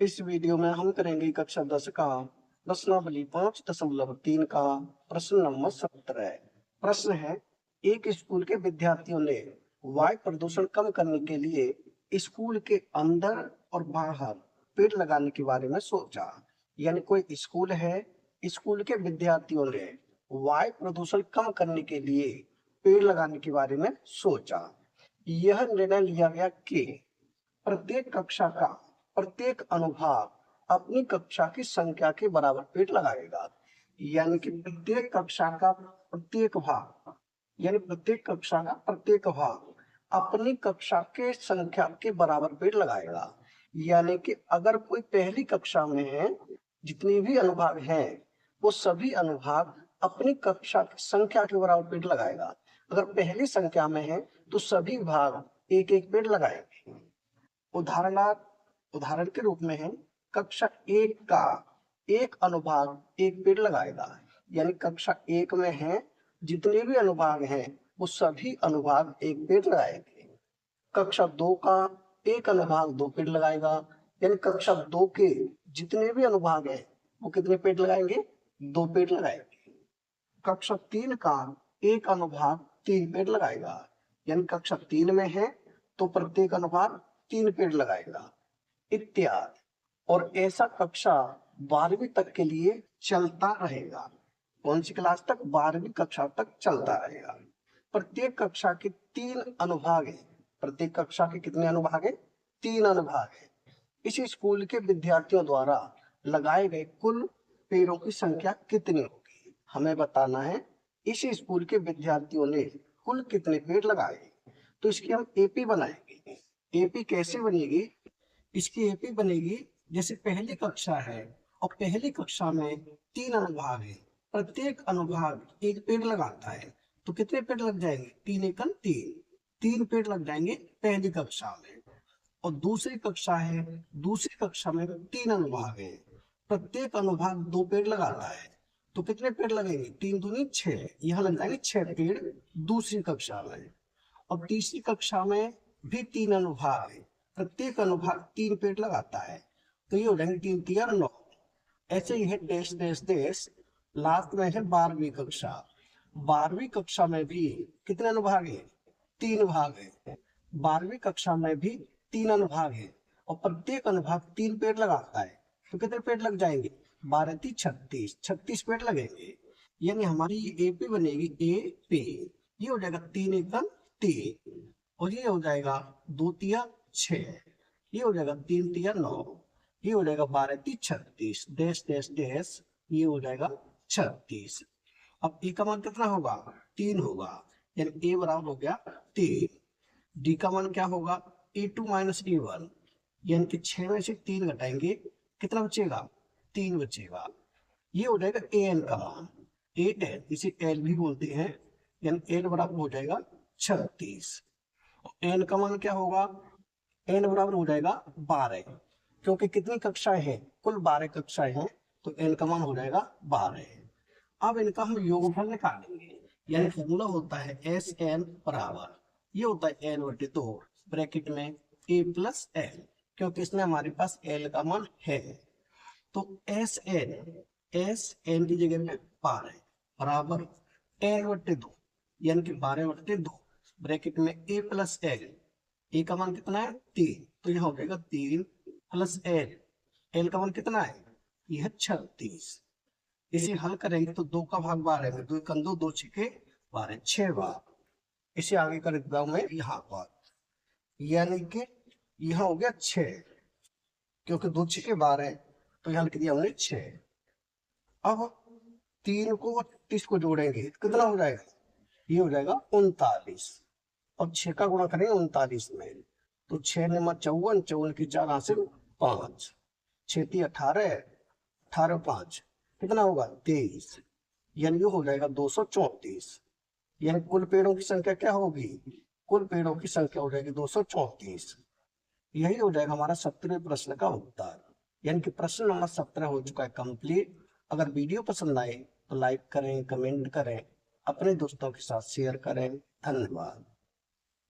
इस वीडियो में हम करेंगे कक्षा 10 का प्रश्नावली 5.3 का प्रश्न नंबर 17। प्रश्न है, एक स्कूल के विद्यार्थियों ने वायु प्रदूषण कम करने के लिए स्कूल के अंदर और बाहर पेड़ लगाने के बारे में सोचा। यानी कोई स्कूल है, स्कूल के विद्यार्थियों ने वायु प्रदूषण कम करने के लिए पेड़ लगाने के बारे में सोचा। यह निर्णय लिया गया कि प्रत्येक कक्षा का प्रत्येक अनुभाग अपनी कक्षा की संख्या के बराबर पेड़ लगाएगा। यानी कि प्रत्येक कक्षा का प्रत्येक भाग, यानी प्रत्येक कक्षा का प्रत्येक भाग अपनी कक्षा के संख्या के बराबर पेड़ लगाएगा। यानी कि अगर कोई पहली कक्षा में है, जितने भी अनुभाग हैं वो सभी अनुभाग अपनी कक्षा की संख्या के बराबर पेड़ लगाएगा। अगर पहली संख्या में है तो सभी भाग एक एक पेड़ लगाएंगे। उदाहरण के रूप में है, कक्षा 1 का एक अनुभाग एक पेड़ लगाएगा। यानी कक्षा 1 में है, जितने भी अनुभाग हैं वो सभी अनुभाग एक पेड़ लगाएंगे। कक्षा 2 का एक अनुभाग 2 पेड़ लगाएगा। यानी कक्षा 2 के जितने भी अनुभाग हैं वो कितने पेड़ लगाएंगे? 2 पेड़ लगाएंगे। कक्षा 3 का एक अनुभाग 3 पेड़ लगाएगा। यानी कक्षा 3 में है तो प्रत्येक अनुभाग 3 पेड़ लगाएगा, इत्यादि। और ऐसा कक्षा 12वीं तक के लिए चलता रहेगा। कौन सी क्लास तक? 12वीं कक्षा तक चलता रहेगा। प्रत्येक कक्षा के 3 अनुभाग हैं। प्रत्येक कक्षा के कितने अनुभाग हैं? 3 अनुभाग हैं। इस स्कूल के विद्यार्थियों द्वारा लगाए गए कुल पेड़ों की संख्या कितनी होगी? हमें बताना है इस स्कूल के विद्यार्थियों ने कुल कितने पेड़ लगाए। तो इसकी हम एपी बनाएंगे। एपी कैसे बनेगी? इसकी एपी बनेगी, जैसे पहली कक्षा है और पहली कक्षा में 3 अनुभाग है, प्रत्येक अनुभाग एक पेड़ लगाता है, तो कितने पेड़ लग जाएंगे? 3 एकम 3 पेड़ लग जाएंगे पहली कक्षा में। और दूसरी कक्षा है, दूसरी कक्षा में 3 अनुभाग है, प्रत्येक अनुभाग 2 पेड़ लगाता है, तो कितने पेड़ लगेंगे? 3 दूनी 6, यहाँ लग जाएंगे 6 पेड़ दूसरी कक्षा में। और तीसरी कक्षा में भी 3 अनुभाग है, प्रत्येक अनुभाग 3 पेड़ लगाता है, तो ये हो जाएंगे 3 तिया 9। ऐसे ही है देश देश देश। लास्ट में है 12वीं कक्षा। 12वीं कक्षा में भी कितने अनुभाग है? 3 भाग है। 12वीं कक्षा में भी 3 अनुभाग है और प्रत्येक अनुभाग 3 पेड़ लगाता है, तो कितने पेड़ लग जाएंगे? 12 × 36, 36 पेड़ लगेंगे। यानी हमारी ये एपी बनेगी एपी। ये हो जाएगा 3 एकम 3 और ये हो जाएगा 2 तिया 6, ये हो जाएगा 3 तिया 9, ये हो जाएगा 12 × 36, देश देश देश, ये हो जाएगा 36। अब ए का मान कितना होगा? 3 होगा। यानी ए बराबर हो गया 3। डी का मान क्या होगा? E2 - E1। यानी कि 6 में से 3 घटाएंगे, कितना बचेगा? 3 बचेगा। ये हो जाएगा एन का मान। एन इसे एल भी बोलते हैं। यानी एल बराबर हो जाएगा 36। एन का मान क्या होगा? एन बराबर हो जाएगा 12, क्योंकि कितनी कक्षाएं हैं? कुल 12 कक्षाएं हैं, तो एन का मान हो जाएगा 12। अब इनका हम योगफल निकालेंगे। यानी फॉर्मूला होता है एस एन बराबर, ये होता है एन बटे 2 ब्रैकेट में ए प्लस एल, क्योंकि इसमें हमारे पास एल का मान है। तो एस एन की जगह में 12 बराबर एन बटे 2, यानी कि 12 बटे 2 ब्रैकेट में ए प्लस एल। ए का मान कितना है? 3, तो यह हो जाएगा 3 प्लस एल। एल का मान कितना है? यह है 36। इसे हल करेंगे तो 2 का भाग 12 में 2 × 2 2 × 6 = 12, 6 बार। इसे आगे कर देता हूं मैं यहाँ पर, यानी कि यहाँ हो गया 6, क्योंकि 2 × 6 = 12, तो यहाँ लिख दिया हमने 6। अब 3 को 30 को जोड़ेंगे, कितना हो जाएगा? ये हो जाएगा 39। अब 6 का गुणा करेंगे 39 में, तो 6 × 9 = 54, 54 की 4 हाथ से 5, 6 × 3 = 18, 18 × 5 कितना होगा? 23। यानी ये हो जाएगा 234। यानी कुल पेड़ों की संख्या क्या होगी? कुल पेड़ों की संख्या हो जाएगी 234। यही हो जाएगा हमारा 17वें प्रश्न का उत्तर। यानी कि प्रश्न नंबर 17 हो चुका है कंप्लीट। अगर वीडियो पसंद आए तो लाइक करें, कमेंट करें, अपने दोस्तों के साथ शेयर करें। धन्यवाद।